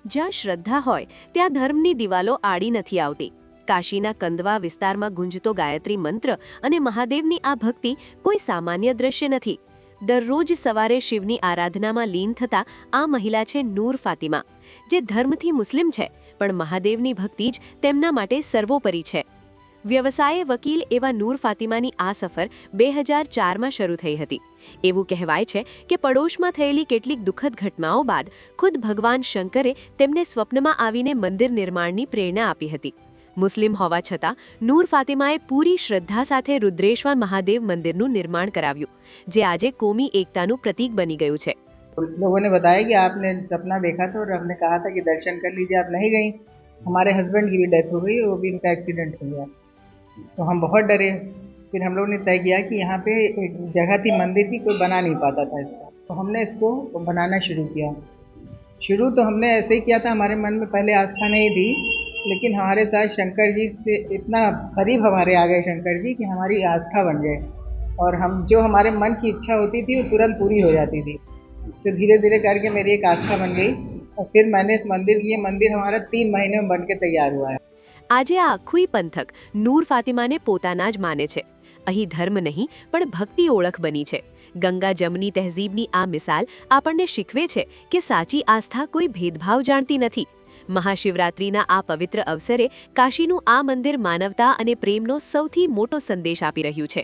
જ્યાં શ્રદ્ધા હોય ત્યાં ધર્મની દિવાલો આડી નથી આવતી. કાશીના કંદવા વિસ્તારમાં ગુંજતો ગાયત્રી મંત્ર અને મહાદેવની આ ભક્તિ કોઈ સામાન્ય દ્રશ્ય નથી. દરરોજ સવારે શિવની આરાધનામાં લીન થતા આ મહિલા છે નૂર ફાતિમા, જે ધર્મથી મુસ્લિમ છે પણ મહાદેવની ભક્તિ જ તેમના માટે સર્વોપરી છે. વ્યવસાયે વકીલ એવા નૂર ફાતિમાની આ સફર 2004માં શરૂ થઈ હતી. એવું કહેવાય છે કે પડોશમાં થયેલી કેટલીક દુઃખદ ઘટનાઓ બાદ ખુદ ભગવાન શંકરે તેમને સ્વપ્નમાં આવીને મંદિર નિર્માણની પ્રેરણા આપી હતી. મુસ્લિમ હોવા છતાં નૂર ફાતિમાએ પૂરી શ્રદ્ધા સાથે રુદ્રેશ્વર મહાદેવ મંદિરનું નિર્માણ કરાવ્યું, જે આજે કોમી એકતાનું પ્રતીક બની ગયું છે. लोगों ने बताया कि आपने सपना देखा था और हमने कहा था कि दर्शन कर लीजिए, आप नहीं गई. हमारे हस्बैंड की भी डेथ हो गई, वो भी उनका एक्सीडेंट हो गया, तो हम बहुत डरे. फिर हम लोगों ने तय किया कि यहाँ पे एक जगह थी, मंदिर थी, कोई बना नहीं पाता था इसका, तो हमने इसको बनाना शुरू किया. शुरू तो हमने ऐसे ही किया था, हमारे मन में पहले आस्था नहीं थी, लेकिन हमारे साथ शंकर जी से इतना करीब हमारे आ गए शंकर जी कि हमारी आस्था बन गए और हम जो हमारे मन की इच्छा होती थी वो तुरंत पूरी हो जाती थी. तो धीरे धीरे करके मेरी एक आस्था बन गई और फिर मैंने इस मंदिर ये मंदिर हमारा 3 महीने में बन के तैयार हुआ है. આજે આ આખું પંથક નૂર ફાતિમાને પોતાના જ માને છે. અહીં ધર્મ નહીં પણ ભક્તિ ઓળખ બની છે. ગંગા જમની તહેઝીબની આ મિસાલ આપણને શીખવે છે કે સાચી આસ્થા કોઈ ભેદભાવ જાણતી નથી. મહાશિવરાત્રિના આ પવિત્ર અવસરે કાશીનું આ મંદિર માનવતા અને પ્રેમનો સૌથી મોટો સંદેશ આપી રહ્યું છે.